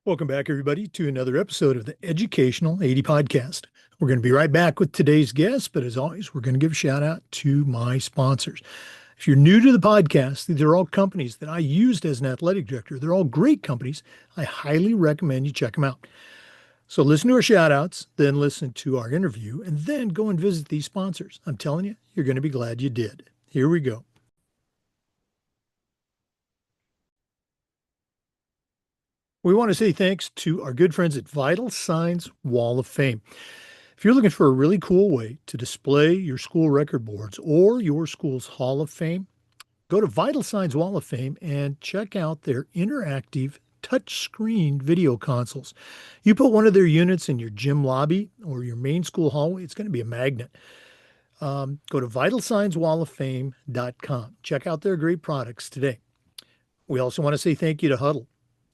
Welcome back, everybody, to another episode of the Educational 80 Podcast. We're going to be right back with today's guest, but as always, we're going to give a shout out to my sponsors. If you're new to the podcast, these are all companies that I used as an athletic director. They're all great companies. I highly recommend you check them out. So listen to our shout outs, then listen to our interview, and then go and visit these sponsors. I'm telling you, you're going to be glad you did. Here we go. We want to say thanks to our good friends at Vital Signs Wall of Fame. If you're looking for a really cool way to display your school record boards or your school's Hall of Fame, go to Vital Signs Wall of Fame and check out their interactive touchscreen video consoles. You put one of their units in your gym lobby or your main school hallway, it's going to be a magnet. Go to vitalsignswalloffame.com. Check out their great products today. We also want to say thank you to Huddle.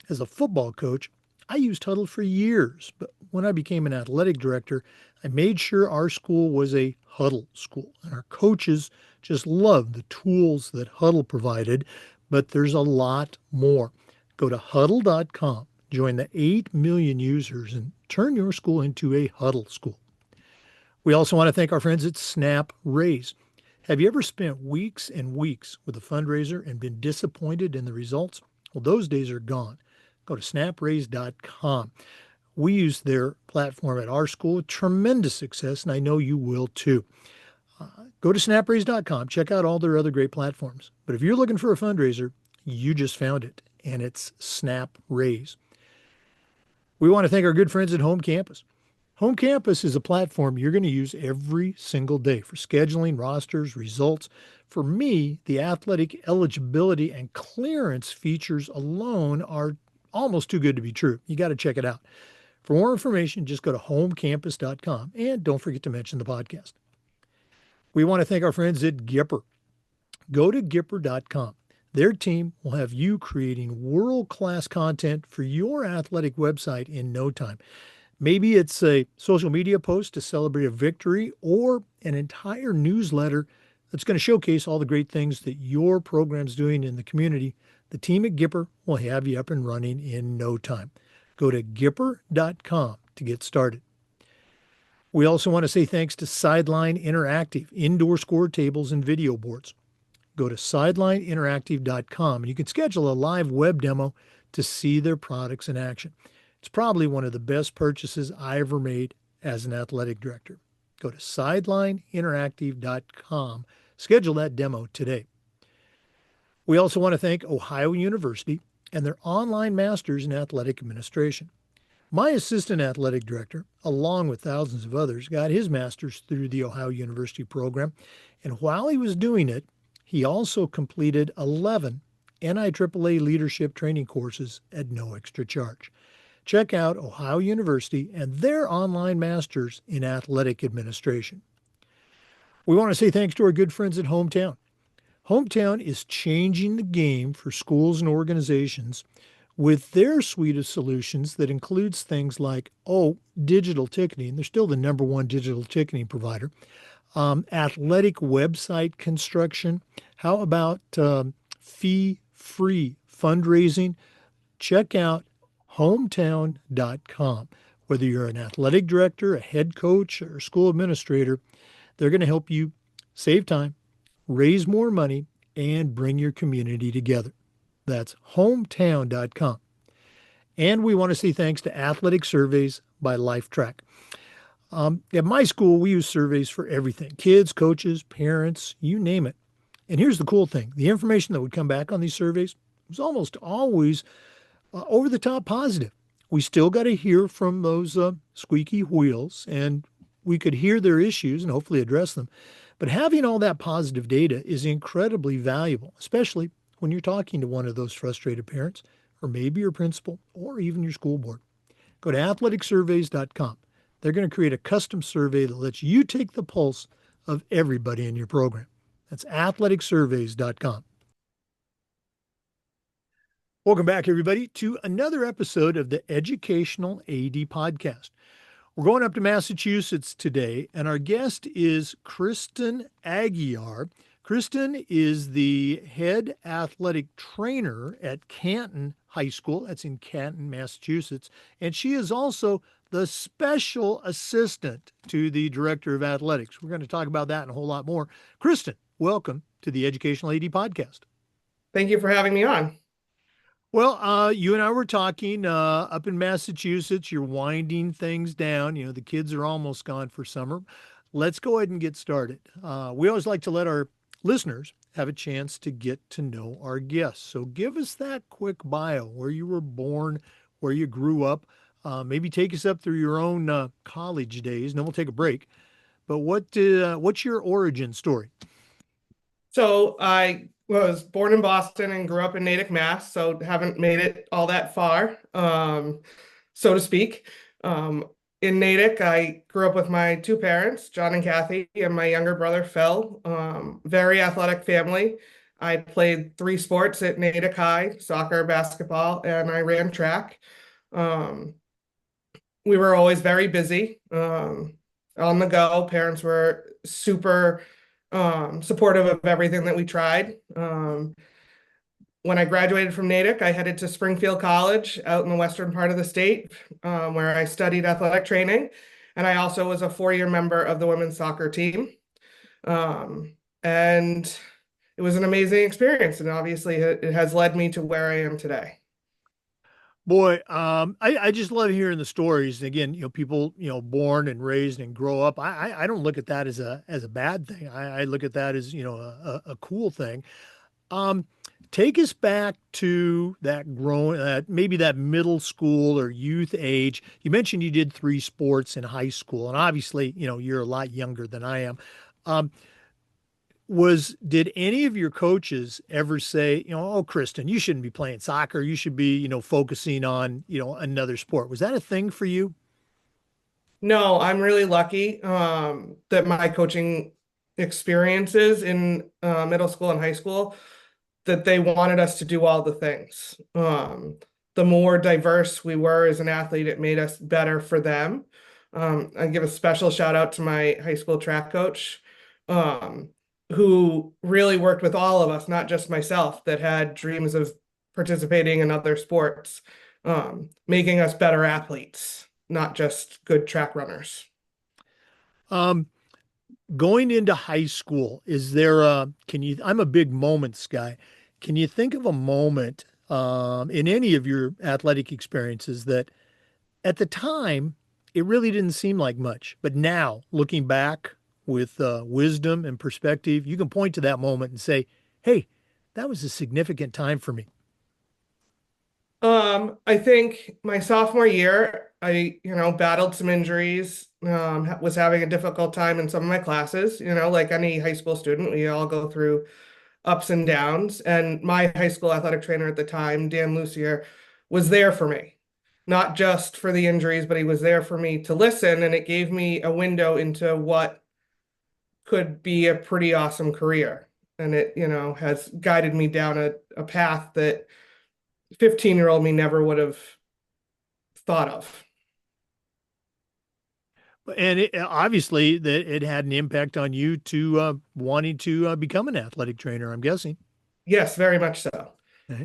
As a football coach, I used Huddle for years, but when I became an athletic director, I made sure our school was a Huddle school. And our coaches just loved the tools that Huddle provided, but there's a lot more. Go to huddle.com, join the 8 million users, and turn your school into a Huddle school. We also want to thank our friends at Snap Raise. Have you ever spent weeks and weeks with a fundraiser and been disappointed in the results? Well, those days are gone. Go to snapraise.com. We use their platform at our school with tremendous success, and I know you will too. Go to snapraise.com. Check out all their other great platforms. But if you're looking for a fundraiser, you just found it, and it's Snap Raise. We want to thank our good friends at Home Campus. Home Campus is a platform you're going to use every single day for scheduling, rosters, results. For me, the athletic eligibility and clearance features alone are almost too good to be true. You got to check it out. For more information, just go to homecampus.com and don't forget to mention the podcast. We want to thank our friends at Gipper. Go to Gipper.com. Their team will have you creating world-class content for your athletic website in no time. Maybe it's a social media post to celebrate a victory or an entire newsletter that's going to showcase all the great things that your program's doing in the community. The team at Gipper will have you up and running in no time. Go to Gipper.com to get started. We also want to say thanks to Sideline Interactive, indoor score tables and video boards. Go to sidelineinteractive.com and you can schedule a live web demo to see their products in action. It's probably one of the best purchases I ever made as an athletic director. Go to sidelineinteractive.com. Schedule that demo today. We also want to thank Ohio University and their online masters in athletic administration. My assistant athletic director, along with thousands of others, got his master's through the Ohio University program. And while he was doing it, he also completed 11 NIAAA leadership training courses at no extra charge. Check out Ohio University and their online masters in athletic administration. We want to say thanks to our good friends at Hometown. Hometown is changing the game for schools and organizations with their suite of solutions that includes things like, digital ticketing. They're still the number one digital ticketing provider. Athletic website construction. How about fee-free fundraising? Check out hometown.com. Whether you're an athletic director, a head coach, or a school administrator, they're going to help you save time, raise more money, and bring your community together. That's hometown.com. And we want to say thanks to Athletic Surveys by LifeTrack. At my school, we use surveys for everything. Kids, coaches, parents, you name it. And here's the cool thing. The information that would come back on these surveys was almost always over the top positive. We still got to hear from those squeaky wheels, and we could hear their issues and hopefully address them. But having all that positive data is incredibly valuable, especially when you're talking to one of those frustrated parents, or maybe your principal, or even your school board. Go to athleticsurveys.com. They're going to create a custom survey that lets you take the pulse of everybody in your program. That's athleticsurveys.com. Welcome back, everybody, to another episode of the Educational AD Podcast. We're going up to Massachusetts today, and our guest is Kristen Aguiar. Kristen is the head athletic trainer at Canton High School. That's in Canton, Massachusetts. And she is also the special assistant to the director of athletics. We're going to talk about that and a whole lot more. Kristen, welcome to the Educational AD Podcast. Thank you for having me on. Well, you and I were talking up in Massachusetts. You're winding things down. You know, the kids are almost gone for summer. Let's go ahead and get started. We always like to let our listeners have a chance to get to know our guests. So give us that quick bio, where you were born, where you grew up. Maybe take us up through your own college days, and then we'll take a break. But what's your origin story? So I was born in Boston and grew up in Natick, Mass, so haven't made it all that far, so to speak. In Natick, I grew up with my two parents, John and Kathy, and my younger brother, Phil. Very athletic family. I played three sports at Natick High, soccer, basketball, and I ran track. Um, we were always very busy, on the go. Parents were super supportive of everything that we tried. When I graduated from Natick, I headed to Springfield College out in the western part of the state, where I studied athletic training. And I also was a four-year member of the women's soccer team. And it was an amazing experience. And obviously, it has led me to where I am today. Boy, I just love hearing the stories. And again, people, born and raised and grow up. I don't look at that as a bad thing. I look at that as, a cool thing. Um, Take us back to that maybe that middle school or youth age. You mentioned you did three sports in high school, and obviously, you're a lot younger than I am. Um, did any of your coaches ever say, oh, Kristen, you shouldn't be playing soccer. You should be, focusing on, another sport. Was that a thing for you? No, I'm really lucky that my coaching experiences in middle school and high school, that they wanted us to do all the things. The more diverse we were as an athlete, it made us better for them. I give a special shout out to my high school track coach, um, who really worked with all of us, not just myself, that had dreams of participating in other sports, making us better athletes, not just good track runners. Um, Going into high school, is there I'm a big moments guy. Can you think of a moment in any of your athletic experiences that at the time it really didn't seem like much, but now looking back with wisdom and perspective, you can point to that moment and say, hey, that was a significant time for me. I think my sophomore year, I, battled some injuries, was having a difficult time in some of my classes, like any high school student, we all go through ups and downs. And my high school athletic trainer at the time, Dan Lucier, was there for me, not just for the injuries, but he was there for me to listen. And it gave me a window into what could be a pretty awesome career. And it, has guided me down a path that 15-year-old me never would have thought of. And obviously that it had an impact on you to wanting to become an athletic trainer, I'm guessing. Yes, very much so.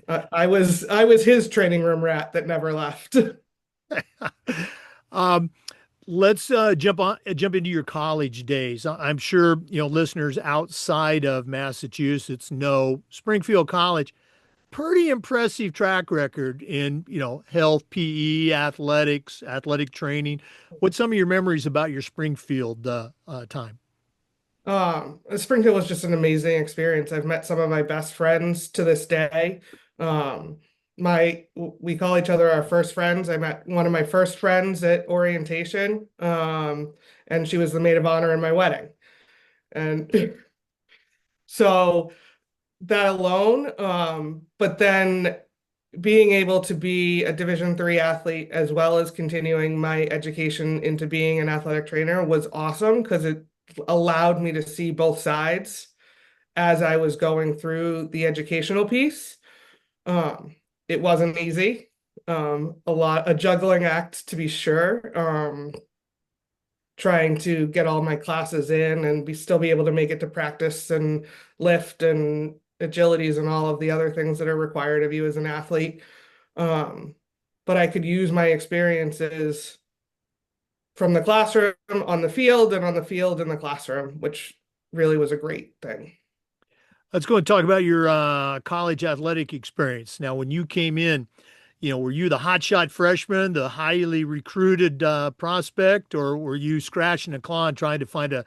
I was his training room rat that never left. um, let's jump into your college days. I'm sure listeners outside of Massachusetts know Springfield College. Pretty impressive track record in health, PE, athletics, athletic training. What's some of your memories about your Springfield time? Springfield was just an amazing experience. I've met some of my best friends to this day. Um, we call each other our first friends. I met one of my first friends at orientation, and she was the maid of honor in my wedding. And so that alone, but then being able to be a Division III athlete as well as continuing my education into being an athletic trainer was awesome because it allowed me to see both sides as I was going through the educational piece. It wasn't easy. A juggling act to be sure. trying to get all my classes in and still be able to make it to practice and lift and agilities and all of the other things that are required of you as an athlete. Um, but I could use my experiences from the classroom on the field and on the field in the classroom, which really was a great thing. Let's go and talk about your college athletic experience. Now, when you came in, were you the hotshot freshman, the highly recruited prospect, or were you scratching and clawing trying to find a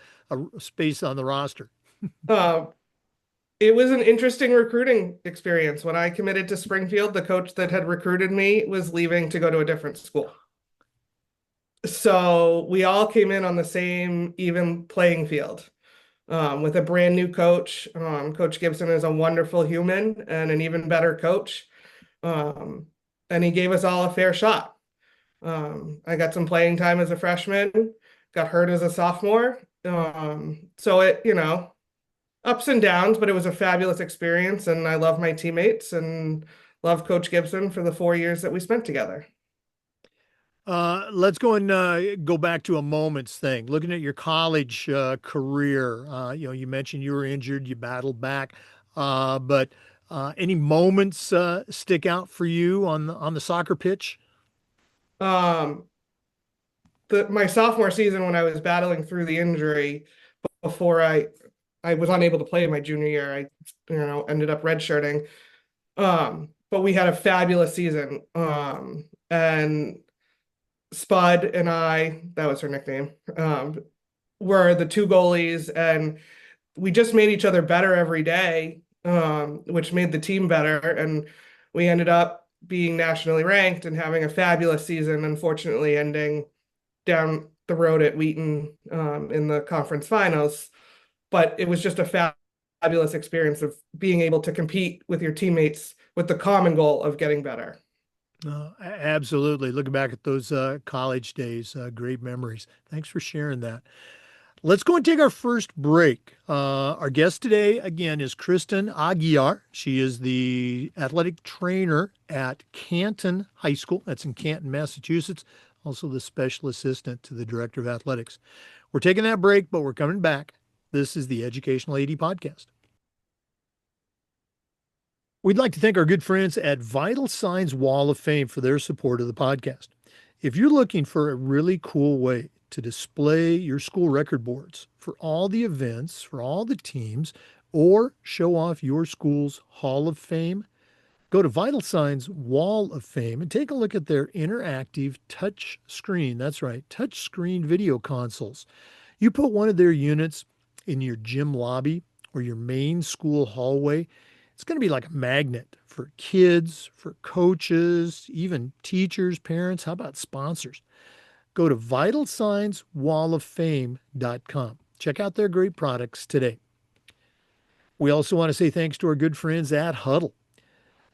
space on the roster? Uh, it was an interesting recruiting experience. When I committed to Springfield, the coach that had recruited me was leaving to go to a different school. So we all came in on the same even playing field with a brand new coach. Coach Gibson is a wonderful human and an even better coach. Um, and he gave us all a fair shot. I got some playing time as a freshman, got hurt as a sophomore. So ups and downs, but it was a fabulous experience. And I love my teammates and love Coach Gibson for the 4 years that we spent together. Let's go and go back to a moments thing. Looking at your college career, you mentioned you were injured, you battled back, but any moments stick out for you on the soccer pitch? Um, my sophomore season when I was battling through the injury before I was unable to play my junior year, I ended up redshirting. But we had a fabulous season. And Spud and I, that was her nickname, were the two goalies, and we just made each other better every day, which made the team better. And we ended up being nationally ranked and having a fabulous season, unfortunately ending down the road at Wheaton in the conference finals. But it was just a fabulous experience of being able to compete with your teammates with the common goal of getting better. Absolutely. Looking back at those college days, great memories. Thanks for sharing that. Let's go and take our first break. Our guest today, again, is Kristen Aguiar. She is the athletic trainer at Canton High School. That's in Canton, Massachusetts. Also the special assistant to the director of athletics. We're taking that break, but we're coming back. This is the Educational AD Podcast. We'd like to thank our good friends at Vital Signs Wall of Fame for their support of the podcast. If you're looking for a really cool way to display your school record boards for all the events, for all the teams, or show off your school's Hall of Fame, go to Vital Signs Wall of Fame and take a look at their interactive touch screen. That's right, touch screen video consoles. You put one of their units in your gym lobby or your main school hallway, it's going to be like a magnet for kids, for coaches, even teachers, parents. How about sponsors? Go to vitalsignswalloffame.com. Check out their great products today. We also want to say thanks to our good friends at Huddle.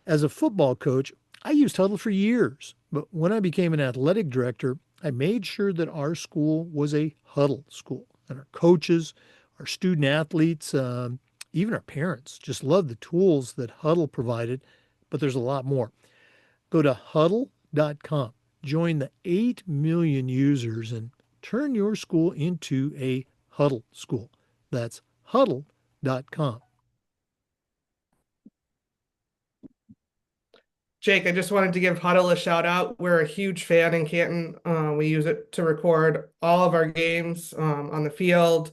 As a football coach, I used Huddle for years, but when I became an athletic director, I made sure that our school was a Huddle school, and our coaches, our student athletes, even our parents just love the tools that Huddle provided, but there's a lot more. Go to huddle.com, join the 8 million users, and turn your school into a Huddle school. That's huddle.com. Jake, I just wanted to give Huddle a shout out. We're a huge fan in Canton. We use it to record all of our games on the field,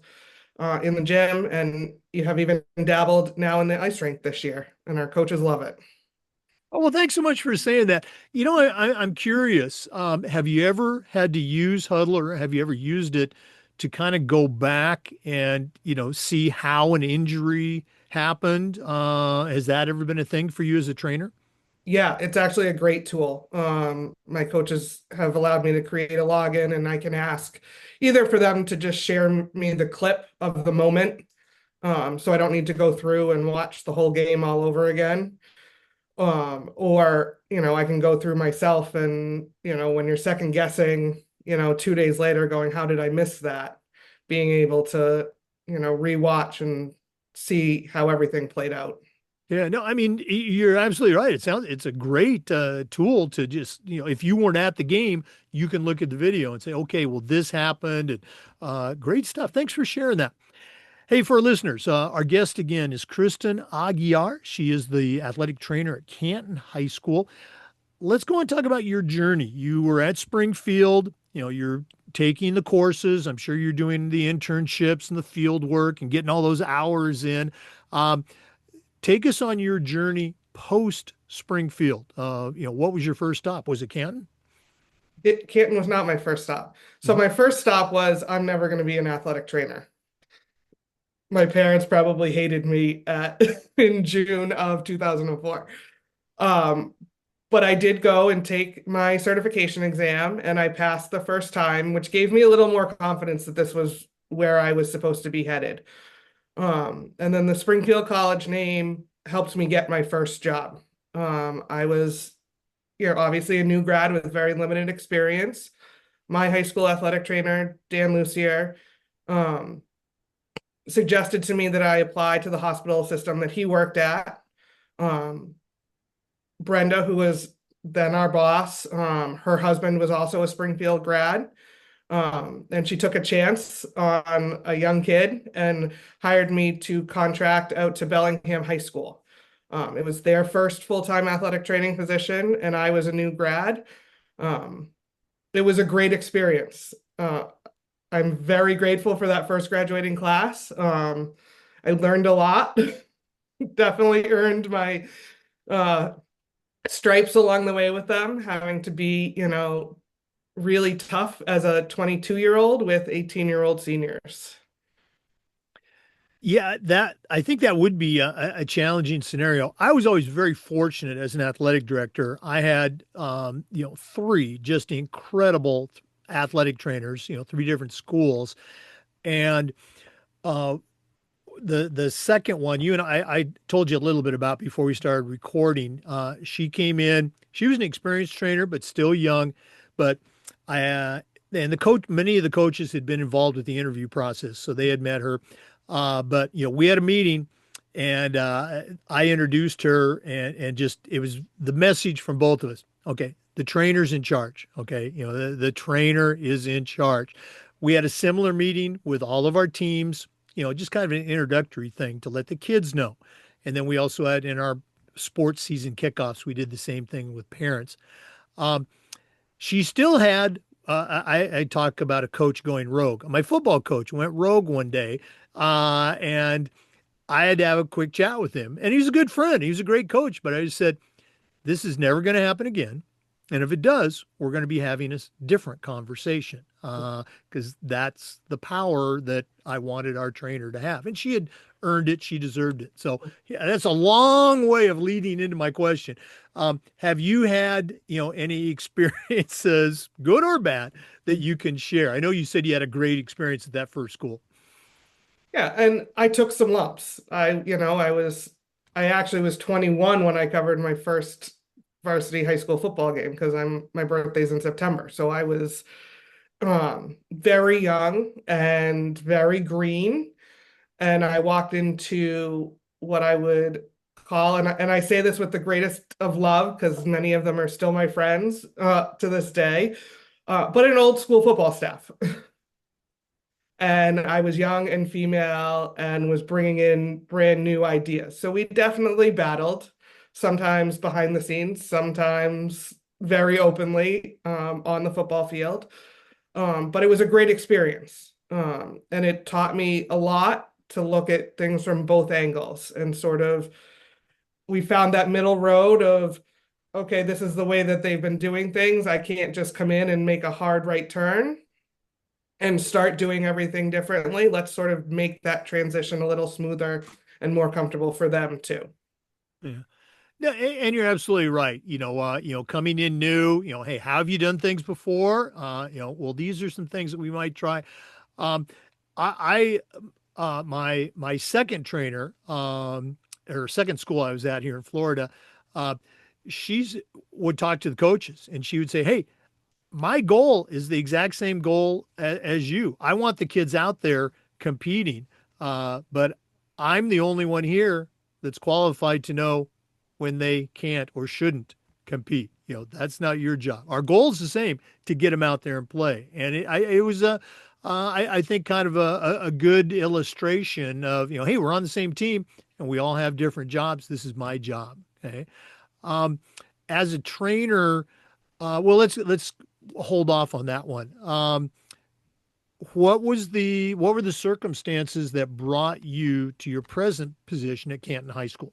in the gym, and you have even dabbled now in the ice rink this year, and our coaches love it. Oh, well, thanks so much for saying that. I'm curious. Have you ever had to use Huddle or have you ever used it to kind of go back and, see how an injury happened? Has that ever been a thing for you as a trainer? Yeah, it's actually a great tool. My coaches have allowed me to create a login, and I can ask either for them to just share me the clip of the moment, so I don't need to go through and watch the whole game all over again. Or I can go through myself, and when you're second guessing, 2 days later, going, how did I miss that? Being able to rewatch and see how everything played out. Yeah, no, I mean, you're absolutely right. It's a great tool to just, if you weren't at the game, you can look at the video and say, okay, well, this happened. And great stuff. Thanks for sharing that. Hey, for our listeners, our guest again is Kristen Aguiar. She is the athletic trainer at Canton High School. Let's go and talk about your journey. You were at Springfield, you're taking the courses. I'm sure you're doing the internships and the field work and getting all those hours in. Um, Take us on your journey post Springfield. What was your first stop? Was it Canton? Canton was not my first stop. So Mhm. my first stop was I'm never going to be an athletic trainer. My parents probably hated me at in June of 2004. Um, but I did go and take my certification exam and I passed the first time, which gave me a little more confidence that this was where I was supposed to be headed. And then the Springfield College name helped me get my first job. I was, obviously a new grad with very limited experience. My high school athletic trainer, Dan Lucier, um, suggested to me that I apply to the hospital system that he worked at. Um, Brenda, who was then our boss, her husband was also a Springfield grad. And she took a chance on a young kid and hired me to contract out to Bellingham High School. It was their first full-time athletic training position, and I was a new grad. Um, it was a great experience. I'm very grateful for that first graduating class. I learned a lot. Definitely earned my uh, stripes along the way with them, having to be, really tough as a 22-year-old with 18-year-old seniors. Yeah, that I think that would be a challenging scenario. I was always very fortunate as an athletic director. I had, three just incredible athletic trainers, three different schools, and uh, the second one, you and I told you a little bit about before we started recording. She came in. She was an experienced trainer, but still young. But I and the coach, many of the coaches had been involved with the interview process, so they had met her. But we had a meeting, and I introduced her, and just it was the message from both of us. Okay, the trainer's in charge. Okay, the trainer is in charge. We had a similar meeting with all of our teams, just kind of an introductory thing to let the kids know. And then we also had in our sports season kickoffs, we did the same thing with parents. Um, she still had, I talk about a coach going rogue. My football coach went rogue one day, and I had to have a quick chat with him. And he's a good friend. He was a great coach, but I just said, this is never going to happen again. And if it does, we're going to be having a different conversation because that's the power that I wanted our trainer to have. And she had earned it. She deserved it. So yeah, that's a long way of leading into my question. Have you had, any experiences, good or bad, that you can share? I know you said you had a great experience at that first school. Yeah, and I took some lumps. I actually was 21 when I covered my first varsity high school football game because my birthday's in September. So I was very young and very green. And I walked into what I would call, and I say this with the greatest of love because many of them are still my friends to this day, but an old school football staff. And I was young and female and was bringing in brand new ideas. So we definitely battled, sometimes behind the scenes, sometimes very openly on the football field. But it was a great experience. And it taught me a lot to look at things from both angles and sort of we found that middle road of okay, this is the way that they've been doing things. I can't just come in and make a hard right turn and start doing everything differently. Let's sort of make that transition a little smoother and more comfortable for them too. Yeah. No, and you're absolutely right. Coming in new, hey, how have you done things before? Well, these are some things that we might try. Um, my second trainer, or second school I was at here in Florida, uh, she's would talk to the coaches and she would say, "Hey, my goal is the exact same goal as you. I want the kids out there competing, but I'm the only one here. that's qualified to know when they can't or shouldn't compete. That's not your job. Our goal is the same, to get them out there and play. And it was I think kind of a good illustration of, hey, we're on the same team and we all have different jobs. This is my job. Okay. Um, as a trainer, well, let's hold off on that one. What were the circumstances that brought you to your present position at Canton High School?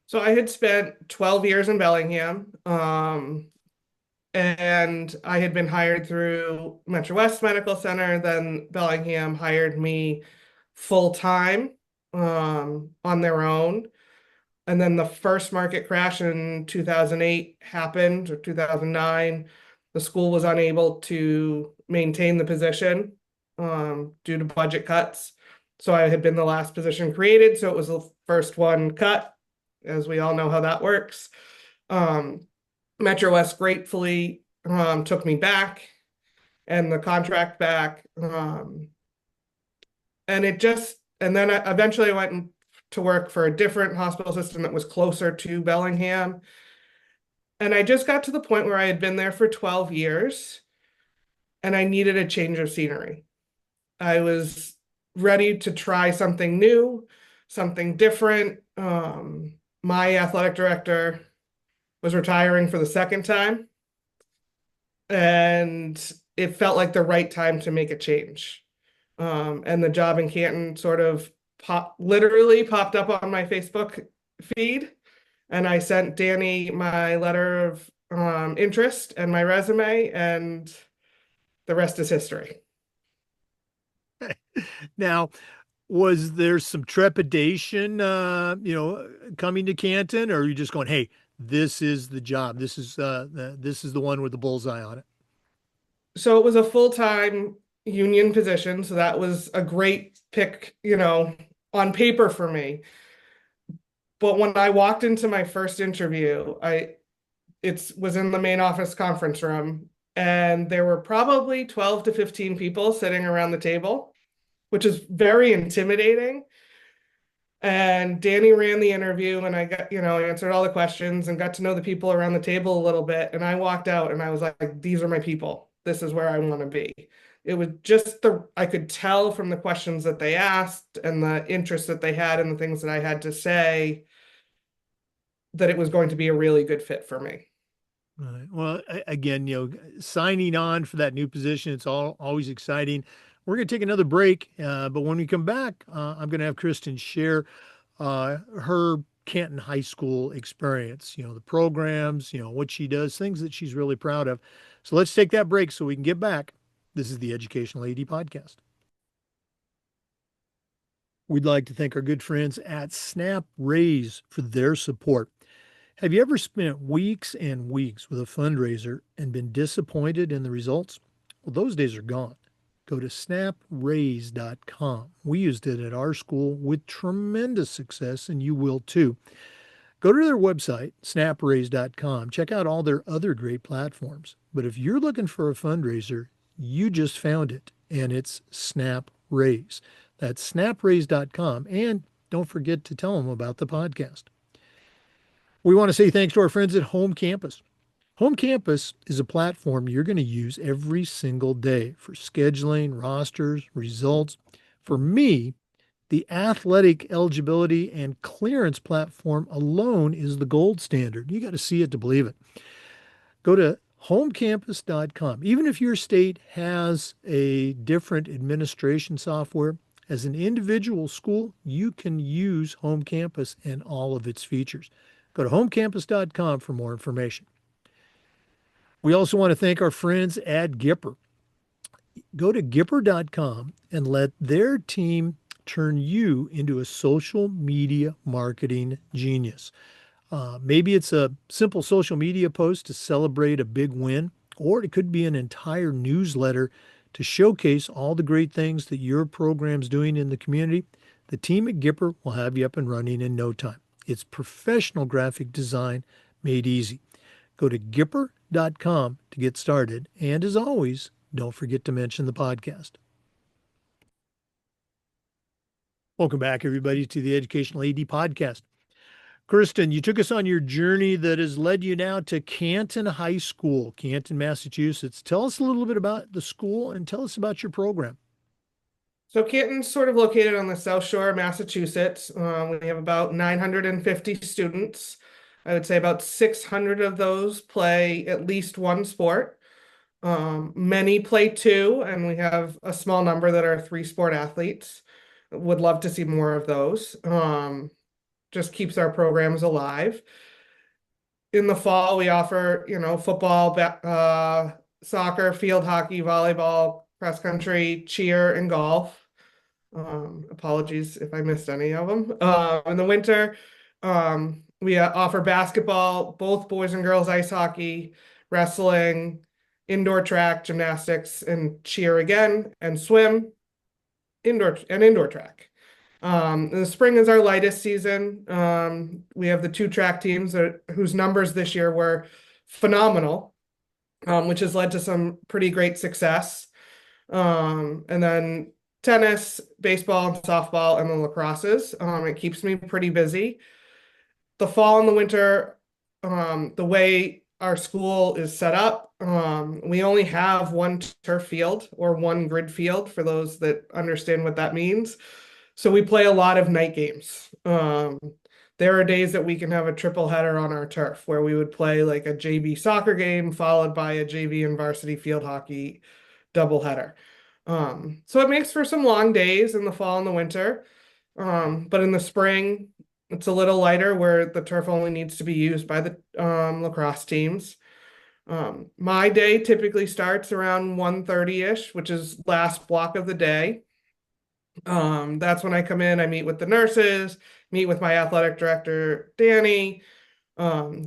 So I had spent 12 years in Bellingham, and I had been hired through Metro West Medical Center. Then Bellingham hired me full time on their own. And then the first market crash in 2008 happened, or 2009. The school was unable to maintain the position due to budget cuts. So I had been the last position created. So it was the first one cut, as we all know how that works. Um, Metro West gratefully took me back and the contract back. And then I eventually went to work for a different hospital system that was closer to Bellingham. And I just got to the point where I had been there for 12 years and I needed a change of scenery. I was ready to try something new, something different. My athletic director was retiring for the second time, and it felt like the right time to make a change. And the job in Canton sort of literally popped up on my Facebook feed, and I sent Danny my letter of interest and my resume, and the rest is history. Now, was there some trepidation, coming to Canton, or are you just going, hey, this is the job. This is the one with the bullseye on it. So it was a full-time union position, so that was a great pick, on paper for me. But when I walked into my first interview, it was in the main office conference room, and there were probably 12 to 15 people sitting around the table, which is very intimidating. And Danny ran the interview, and I got, answered all the questions and got to know the people around the table a little bit. And I walked out and I was like, these are my people. This is where I want to be. It was just I could tell from the questions that they asked and the interest that they had in the things that I had to say that it was going to be a really good fit for me. Right. Well, again, signing on for that new position, it's always exciting. We're going to take another break, but when we come back, I'm going to have Kristen share her Canton High School experience, the programs, what she does, things that she's really proud of. So let's take that break so we can get back. This is the Educational AD Podcast. We'd like to thank our good friends at Snap Raise for their support. Have you ever spent weeks and weeks with a fundraiser and been disappointed in the results? Well, those days are gone. Go to snapraise.com. We used it at our school with tremendous success, and you will too. Go to their website, snapraise.com. Check out all their other great platforms. But if you're looking for a fundraiser, you just found it, and it's Snap Raise. That's snapraise.com. And don't forget to tell them about the podcast. We want to say thanks to our friends at Home Campus. Home Campus is a platform you're going to use every single day for scheduling, rosters, results. For me, the athletic eligibility and clearance platform alone is the gold standard. You got to see it to believe it. Go to homecampus.com. Even if your state has a different administration software, as an individual school, you can use Home Campus and all of its features. Go to homecampus.com for more information. We also want to thank our friends at Gipper. Go to Gipper.com and let their team turn you into a social media marketing genius. Maybe it's a simple social media post to celebrate a big win, or it could be an entire newsletter to showcase all the great things that your program's doing in the community. The team at Gipper will have you up and running in no time. It's professional graphic design made easy. Go to Gipper.com to get started. And as always, don't forget to mention the podcast. Welcome back, everybody, to the Educational AD Podcast. Kristen, you took us on your journey that has led you now to Canton High School, Canton, Massachusetts. Tell us a little bit about the school and tell us about your program. So Canton's sort of located on the South Shore of Massachusetts. We have about 950 students. I would say about 600 of those play at least one sport. Many play two, and we have a small number that are three-sport athletes. Would love to see more of those. Just keeps our programs alive. In the fall, we offer, football, soccer, field hockey, volleyball, cross country, cheer, and golf. Apologies if I missed any of them. In the winter, we offer basketball, both boys and girls ice hockey, wrestling, indoor track, gymnastics, and cheer again, and swim, indoor track. The spring is our lightest season. We have the two track teams whose numbers this year were phenomenal, which has led to some pretty great success. And then tennis, baseball, softball, and the lacrosses. It keeps me pretty busy. The fall and the winter, the way our school is set up, we only have one turf field or one grid field for those that understand what that means. So we play a lot of night games. There are days that we can have a triple header on our turf where we would play like a JV soccer game followed by a JV and varsity field hockey double header. So it makes for some long days in the fall and the winter. But in the spring, it's a little lighter where the turf only needs to be used by the lacrosse teams. My day typically starts around 1:30-ish, which is last block of the day. That's when I come in, I meet with the nurses, meet with my athletic director, Danny,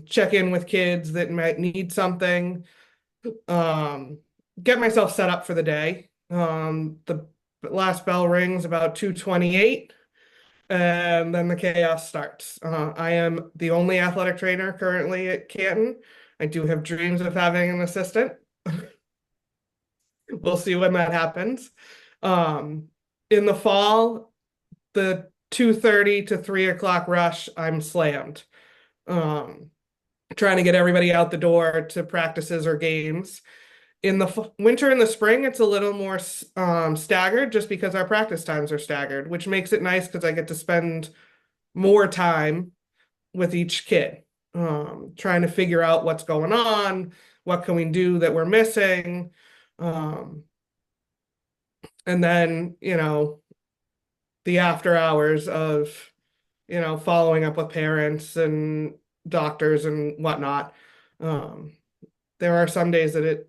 check in with kids that might need something, get myself set up for the day. The last bell rings about 2:28, and then the chaos starts. I am the only athletic trainer currently at Canton. I do have dreams of having an assistant. We'll see when that happens. In the fall, the 2:30 to 3 o'clock rush, I'm slammed. Trying to get everybody out the door to practices or games. In the winter and the spring, it's a little more staggered just because our practice times are staggered, which makes it nice because I get to spend more time with each kid, trying to figure out what's going on, what can we do that we're missing. And then, the after hours of, following up with parents and doctors and whatnot. There are some days that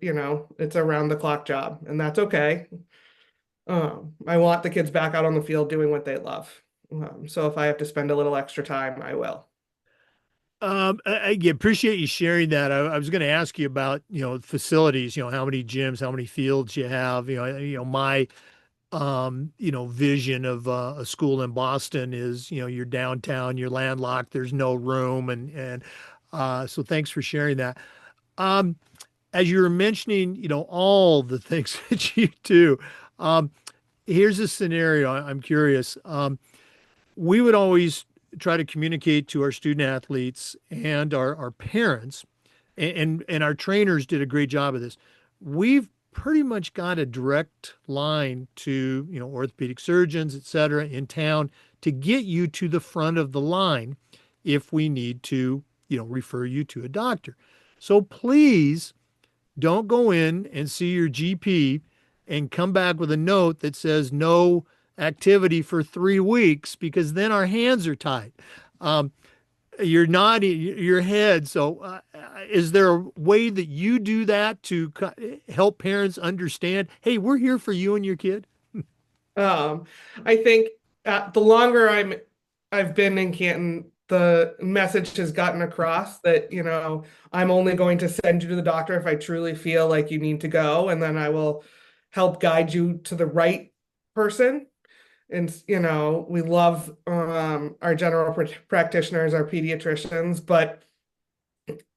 it's a round the clock job, and that's okay. I want the kids back out on the field doing what they love. So if I have to spend a little extra time, I will. I appreciate you sharing that. I was going to ask you about, facilities, how many gyms, how many fields you have. My vision of a school in Boston is, you're downtown, you're landlocked, there's no room, and so thanks for sharing that. As you were mentioning, all the things that you do, here's a scenario. I'm curious. We would always try to communicate to our student athletes and our parents, and our trainers did a great job of this. We've pretty much got a direct line to, orthopedic surgeons, et cetera, in town to get you to the front of the line if we need to, refer you to a doctor. So please don't go in and see your GP and come back with a note that says no activity for 3 weeks, because then our hands are tied. You're nodding your head. So, is there a way that you do that to help parents understand, hey, we're here for you and your kid? Um, I think the longer I've been in Canton, the message has gotten across that, I'm only going to send you to the doctor if I truly feel like you need to go, and then I will help guide you to the right person. And, we love our general practitioners, our pediatricians, but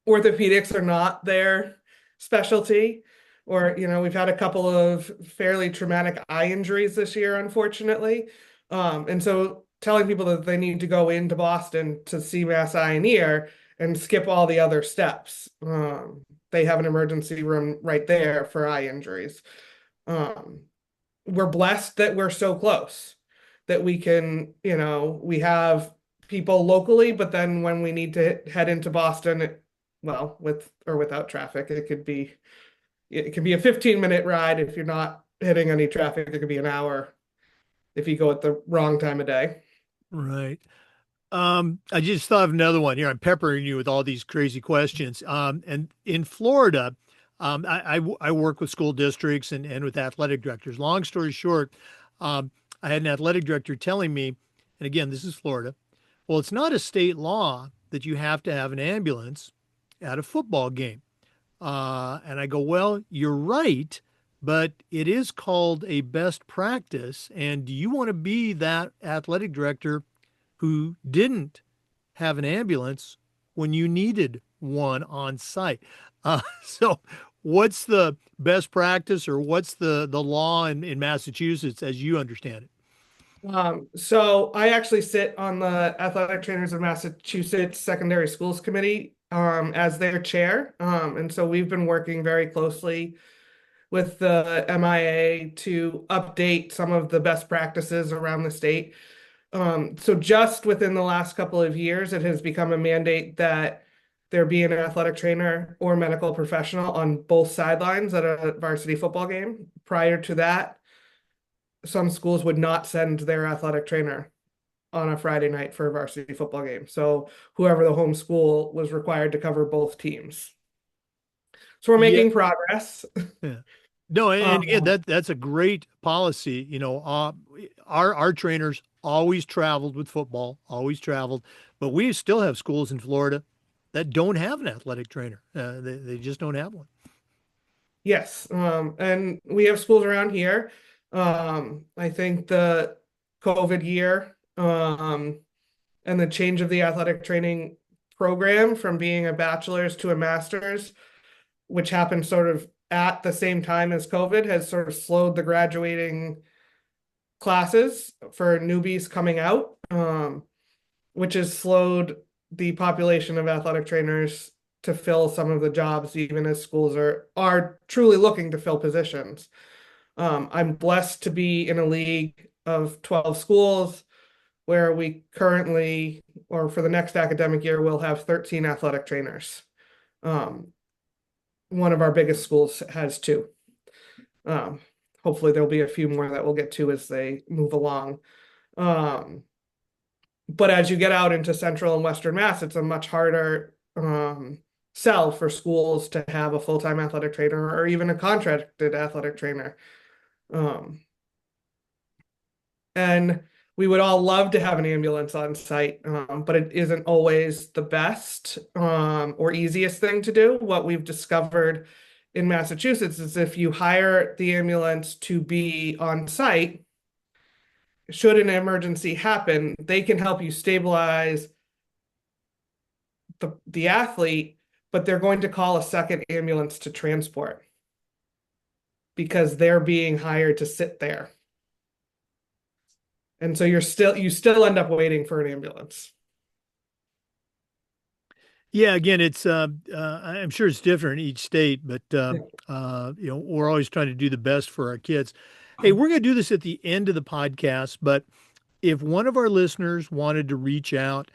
orthopedics are not their specialty. Or, we've had a couple of fairly traumatic eye injuries this year, unfortunately. And so telling people that they need to go into Boston to see Mass Eye and Ear and skip all the other steps. They have an emergency room right there for eye injuries. Um, we're blessed that we're so close that we can, we have people locally, but then when we need to head into Boston, well, with or without traffic, it can be a 15-minute ride if you're not hitting any traffic. It could be an hour if you go at the wrong time of day. Right. I just thought of another one here. I'm peppering you with all these crazy questions. And in Florida, I work with school districts and with athletic directors. Long story short, I had an athletic director telling me, and again, this is Florida. Well, it's not a state law that you have to have an ambulance at a football game. And I go, well, you're right, but it is called a best practice. And do you want to be that athletic director who didn't have an ambulance when you needed one on site? So what's the best practice or what's the law in Massachusetts as you understand it? So I actually sit on the Athletic Trainers of Massachusetts Secondary Schools Committee as their chair. And so we've been working very closely with the MIA to update some of the best practices around the state. So just within the last couple of years, it has become a mandate that there be an athletic trainer or medical professional on both sidelines at a varsity football game. Prior to that, some schools would not send their athletic trainer on a Friday night for a varsity football game. So whoever the home school was required to cover both teams. So we're Yeah. making progress. Yeah. No, and again, Um, that's a great policy. Our trainers always traveled with football, always traveled, but we still have schools in Florida that don't have an athletic trainer. They just don't have one. yes, and we have schools around here. I think the COVID year and the change of the athletic training program from being a bachelor's to a master's, which happened sort of at the same time as COVID, has sort of slowed the graduating classes for newbies coming out, which has slowed the population of athletic trainers to fill some of the jobs, even as schools are truly looking to fill positions. I'm blessed to be in a league of 12 schools where we currently, or for the next academic year, will have 13 athletic trainers. Um, one of our biggest schools has two. Um, hopefully there'll be a few more that we'll get to as they move along. Um, but as you get out into central and western Mass, it's a much harder sell for schools to have a full-time athletic trainer or even a contracted athletic trainer. Um, and we would all love to have an ambulance on site, but it isn't always the best or easiest thing to do. What we've discovered in Massachusetts is if you hire the ambulance to be on site, should an emergency happen, they can help you stabilize the athlete, but they're going to call a second ambulance to transport because they're being hired to sit there. And so you still end up waiting for an ambulance. Yeah, again, it's I'm sure it's different in each state, but we're always trying to do the best for our kids. Hey, we're going to do this at the end of the podcast, but if one of our listeners wanted to reach out,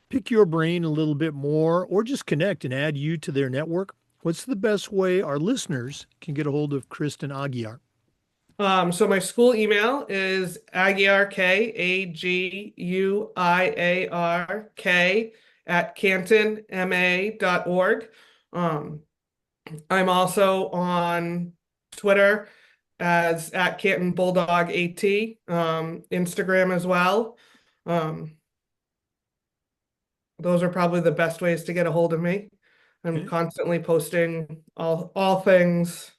pick your brain a little bit more, or just connect and add you to their network, what's the best way our listeners can get a hold of Kristen Aguiar? So my school email is Aguiar, Aguiark at cantonma.org. I'm also on Twitter as at Canton Bulldog AT, Instagram as well. Um, those are probably the best ways to get a hold of me. I'm Okay. constantly posting all things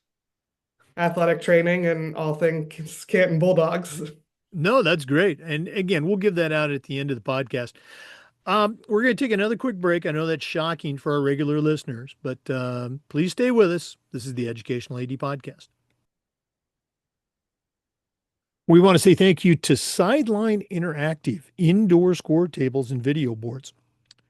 athletic training and all things Canton Bulldogs. No, that's great. And again, we'll give that out at the end of the podcast. We're going to take another quick break. I know that's shocking for our regular listeners, but please stay with us. This is the Educational AD Podcast. We want to say thank you to Sideline Interactive indoor score tables and video boards.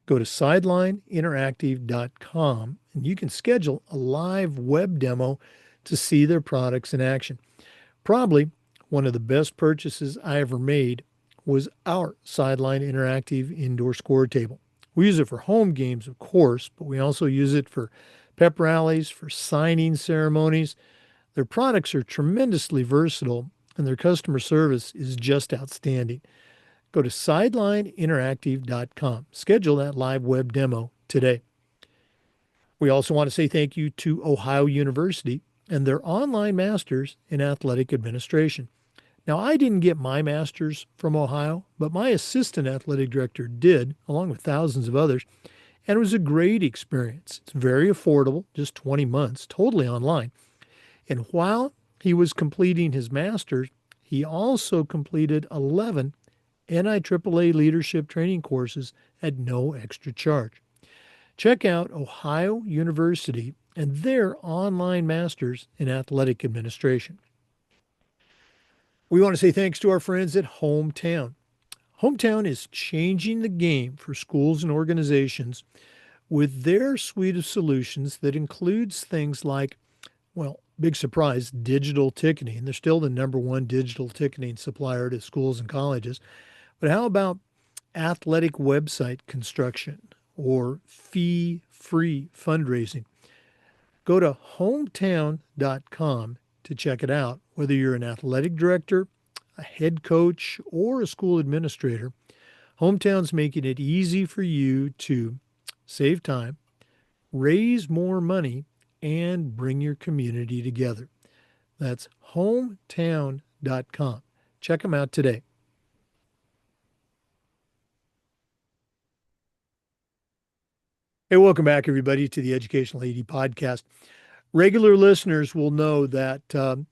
Go to sidelineinteractive.com and you can schedule a live web demo to see their products in action. Probably one of the best purchases I ever made was our Sideline Interactive indoor score table. We use it for home games, of course, but we also use it for pep rallies, for signing ceremonies. Their products are tremendously versatile and their customer service is just outstanding. Go to sidelineinteractive.com. Schedule that live web demo today. We also want to say thank you to Ohio University and their online masters in athletic administration. Now, I didn't get my master's from Ohio, but my assistant athletic director did, along with thousands of others, and it was a great experience. It's very affordable, just 20 months, totally online. And while he was completing his master's, he also completed 11 NIAAA leadership training courses at no extra charge. Check out Ohio University and their online masters in athletic administration. We want to say thanks to our friends at Hometown. Hometown is changing the game for schools and organizations with their suite of solutions that includes things like, well, big surprise, digital ticketing. They're still the number one digital ticketing supplier to schools and colleges. But how about athletic website construction or fee-free fundraising? Go to hometown.com to check it out. Whether you're an athletic director, a head coach, or a school administrator, Hometown's making it easy for you to save time, raise more money, and bring your community together. That's hometown.com. Check them out today. Hey, welcome back, everybody, to the Educational AD Podcast. Regular listeners will know that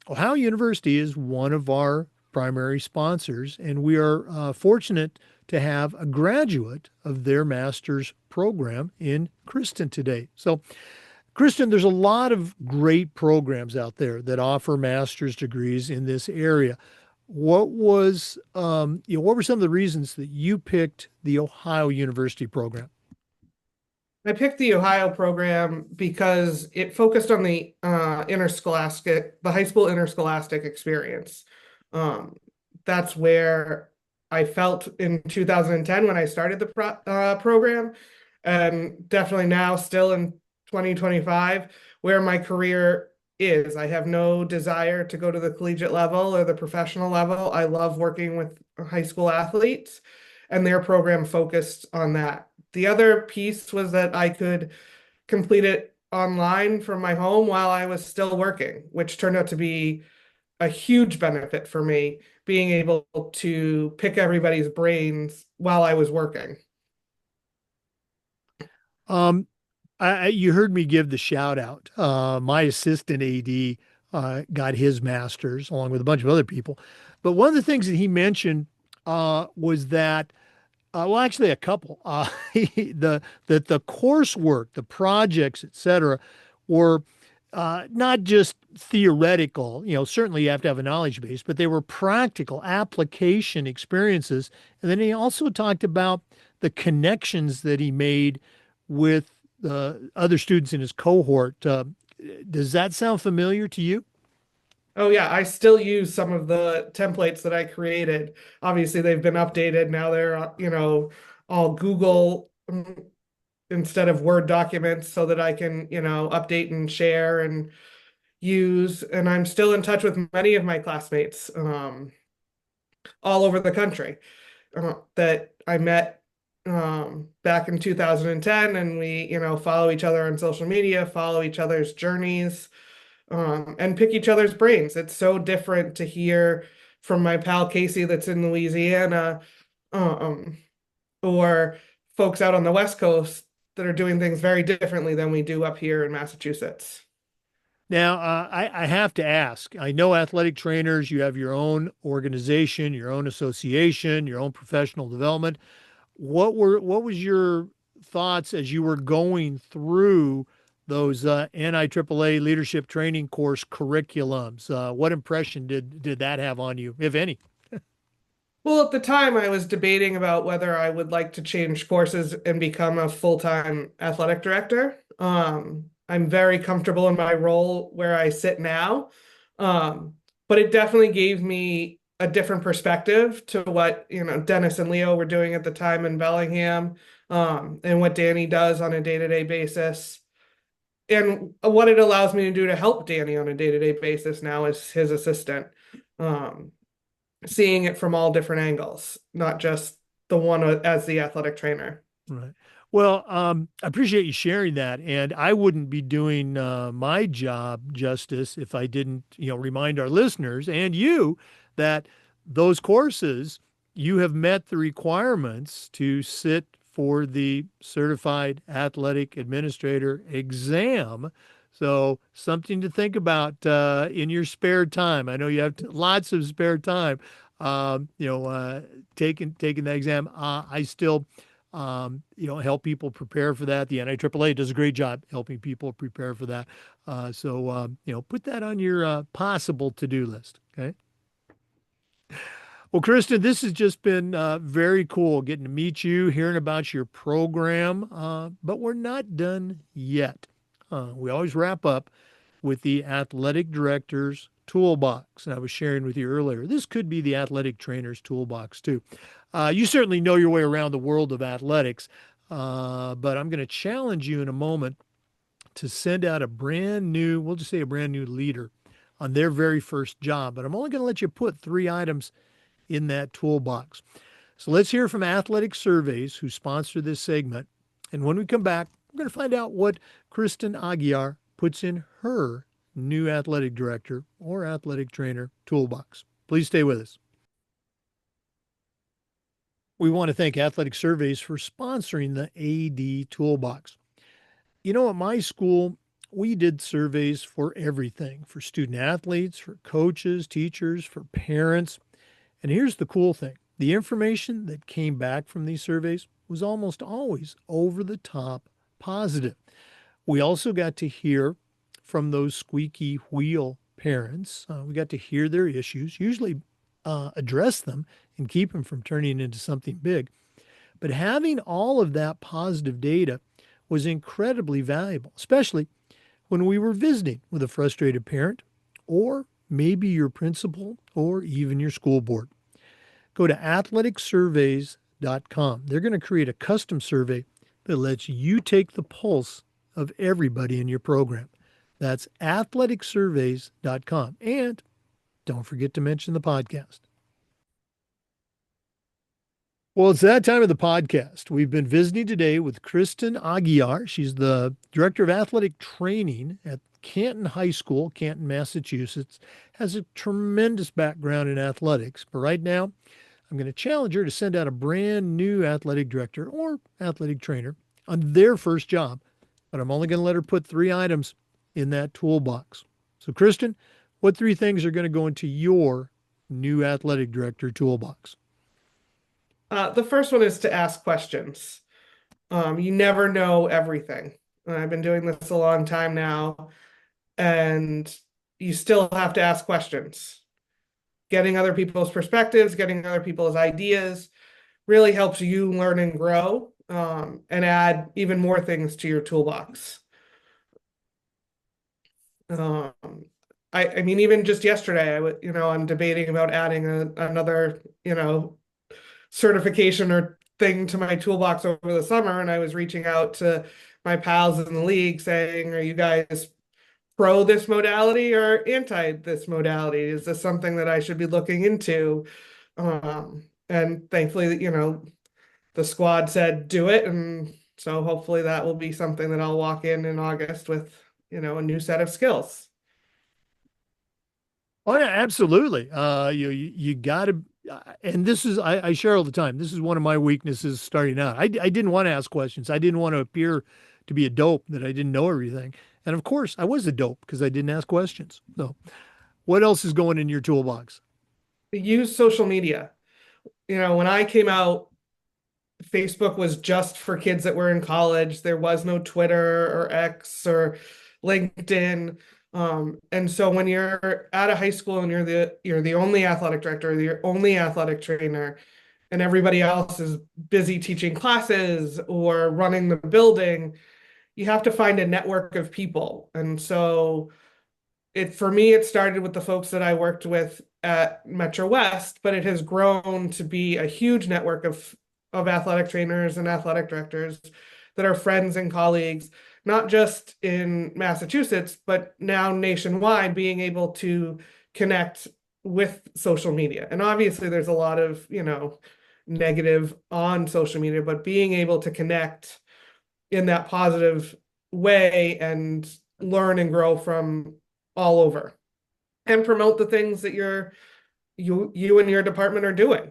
Ohio University is one of our primary sponsors, and we are fortunate to have a graduate of their master's program in Kristen today. So, Kristen, there's a lot of great programs out there that offer master's degrees in this area. What were some of the reasons that you picked the Ohio University program? I picked the Ohio program because it focused on the the high school interscholastic experience. Um, that's where I felt in 2010 when I started the program, and definitely now, still in 2025, where my career is. I have no desire to go to the collegiate level or the professional level. I love working with high school athletes, and their program focused on that. The other piece was that I could complete it online from my home while I was still working, which turned out to be a huge benefit for me, being able to pick everybody's brains while I was working. Um, you heard me give the shout out. My assistant AD got his master's along with a bunch of other people. But one of the things that he mentioned was that well, actually, a couple. The coursework, the projects, et cetera, were not just theoretical. Certainly you have to have a knowledge base, but they were practical application experiences. And then he also talked about the connections that he made with the other students in his cohort. Does that sound familiar to you? Oh yeah, I still use some of the templates that I created. Obviously, they've been updated. Now they're, all Google instead of Word documents so that I can, update and share and use. And I'm still in touch with many of my classmates all over the country that I met back in 2010. And we, follow each other on social media, follow each other's journeys, and pick each other's brains. It's so different to hear from my pal Casey that's in Louisiana, um, or folks out on the West Coast that are doing things very differently than we do up here in Massachusetts. Now, I have to ask. I know athletic trainers, you have your own organization, your own association, your own professional development. What was your thoughts as you were going through those NIAAA leadership training course curriculums. What impression did that have on you, if any? Well, at the time, I was debating about whether I would like to change courses and become a full-time athletic director. I'm very comfortable in my role where I sit now, um, but it definitely gave me a different perspective to what, Dennis and Leo were doing at the time in Bellingham, and what Danny does on a day-to-day basis. And what it allows me to do to help Danny on a day-to-day basis now as his assistant. Um, Seeing it from all different angles, not just the one as the athletic trainer. Right. Well, I appreciate you sharing that, and I wouldn't be doing my job justice if I didn't, remind our listeners and you that those courses you have met the requirements to sit for the Certified Athletic Administrator exam. So something to think about in your spare time. I know you have lots of spare time. Taking that exam. I still help people prepare for that. The NIAAA does a great job helping people prepare for that. Put that on your possible to-do list. Okay. Well, Kristen, this has just been very cool getting to meet you, hearing about your program, but we're not done yet. We always wrap up with the athletic director's toolbox. And I was sharing with you earlier, this could be the athletic trainer's toolbox too. You certainly know your way around the world of athletics, but I'm going to challenge you in a moment to send out a brand new, we'll just say a brand new leader on their very first job. But I'm only going to let you put 3 items in that toolbox. So let's hear from Athletic Surveys, who sponsor this segment. And when we come back, we're going to find out what Kristen Aguiar puts in her new athletic director or athletic trainer toolbox. Please stay with us. We want to thank Athletic Surveys for sponsoring the AD Toolbox. At my school, we did surveys for everything, for student athletes, for coaches, teachers, for parents. And here's the cool thing. The information that came back from these surveys was almost always over the top positive. We also got to hear from those squeaky wheel parents. We got to hear their issues, usually address them and keep them from turning into something big. But having all of that positive data was incredibly valuable, especially when we were visiting with a frustrated parent or maybe your principal or even your school board. Go to athleticsurveys.com. They're going to create a custom survey that lets you take the pulse of everybody in your program. That's athleticsurveys.com. And don't forget to mention the podcast. Well, it's that time of the podcast. We've been visiting today with Kristen Aguiar. She's the Director of Athletic Training at Canton High School, Canton, Massachusetts. Has a tremendous background in athletics. But right now, I'm going to challenge her to send out a brand new athletic director or athletic trainer on their first job. But I'm only going to let her put 3 items in that toolbox. So, Kristen, what 3 things are going to go into your new athletic director toolbox? The first one is to ask questions. You never know everything. I've been doing this a long time now, and you still have to ask questions. Getting other people's perspectives, getting other people's ideas really helps you learn and grow, and add even more things to your toolbox. Um, I mean, even just yesterday, I'm debating about adding another, certification or thing to my toolbox over the summer, and I was reaching out to my pals in the league saying, "Are you guys pro this modality or anti this modality? Is this something that I should be looking into?" And thankfully, the squad said do it, and so hopefully that will be something that I'll walk in August with, a new set of skills. Oh yeah, absolutely. You got to, and this is I share all the time. This is one of my weaknesses starting out. I didn't want to ask questions. I didn't want to appear to be a dope that I didn't know everything. And of course, I was a dope because I didn't ask questions. So, what else is going in your toolbox? Use social media. When I came out Facebook was just for kids that were in college. There was no Twitter or X or LinkedIn. And so when you're at a high school and you're the only athletic director, or the only athletic trainer, and everybody else is busy teaching classes or running the building, you have to find a network of people. And so it for me, it started with the folks that I worked with at Metro West, but it has grown to be a huge network of athletic trainers and athletic directors that are friends and colleagues, not just in Massachusetts, but now nationwide, being able to connect with social media. And obviously there's a lot of, negative on social media, but being able to connect in that positive way and learn and grow from all over and promote the things that you and your department are doing,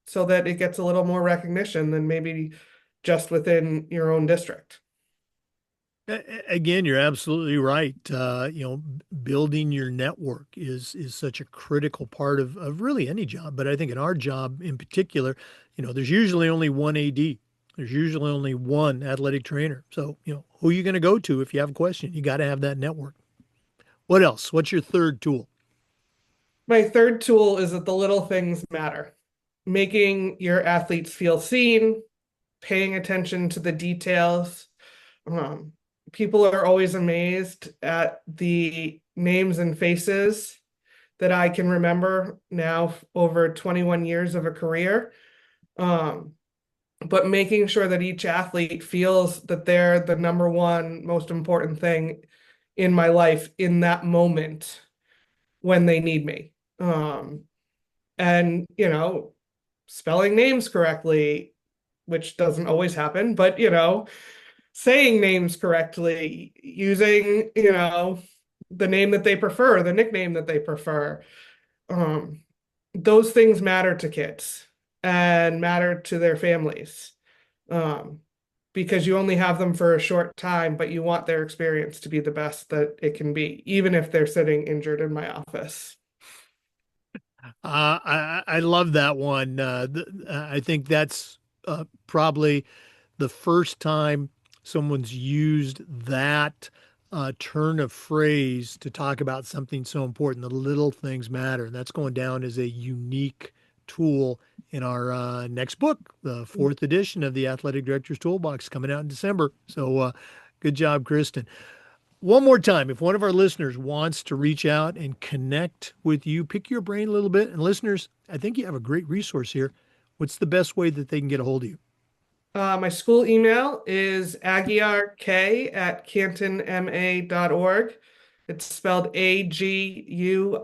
so that it gets a little more recognition than maybe just within your own district. Again, you're absolutely right. Building your network is such a critical part of really any job, but I think in our job in particular, there's usually only one AD. There's usually only one athletic trainer. So, who are you going to go to if you have a question? You got to have that network. What else? What's your third tool? My third tool is that the little things matter. Making your athletes feel seen, paying attention to the details. Um, People are always amazed at the names and faces that I can remember now over 21 years of a career. Um, but making sure that each athlete feels that they're the number one most important thing in my life in that moment when they need me. And, spelling names correctly, which doesn't always happen, but, saying names correctly, using, the name that they prefer, the nickname that they prefer. Um, those things matter to kids and matter to their families. Um, because you only have them for a short time, but you want their experience to be the best that it can be, even if they're sitting injured in my office. I love that one. I think that's probably the first time someone's used that turn of phrase to talk about something so important. The little things matter. And that's going down as a unique tool in our next book, the fourth edition of the Athletic Director's Toolbox, coming out in December. So good job, Kristen. One more time, if one of our listeners wants to reach out and connect with you, pick your brain a little bit. And listeners, I think you have a great resource here. What's the best way that they can get a hold of you? My school email is aguiark@cantonma.org. It's spelled Aguiark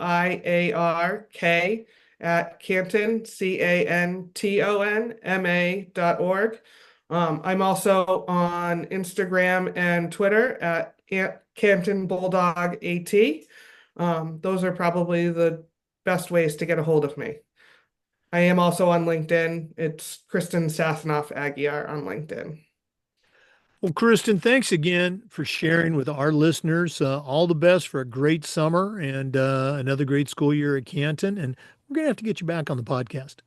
at Canton, CantonMA.org. I'm also on Instagram and Twitter at Canton Bulldog AT. Those are probably the best ways to get a hold of me. I am also on LinkedIn. It's Kristen Sasanoff Aguiar on LinkedIn. Well, Kristen, thanks again for sharing with our listeners. All the best for a great summer and another great school year at Canton. And we're going to have to get you back on the podcast.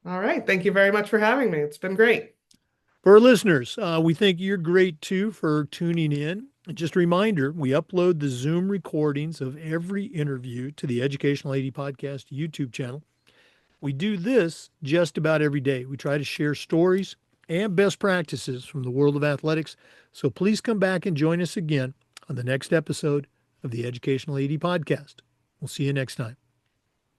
All right. Thank you very much for having me. It's been great. For our listeners, we think you're great too for tuning in. And just a reminder, we upload the Zoom recordings of every interview to the Educational AD Podcast YouTube channel. We do this just about every day. We try to share stories and best practices from the world of athletics. So please come back and join us again on the next episode of the Educational AD Podcast. We'll see you next time.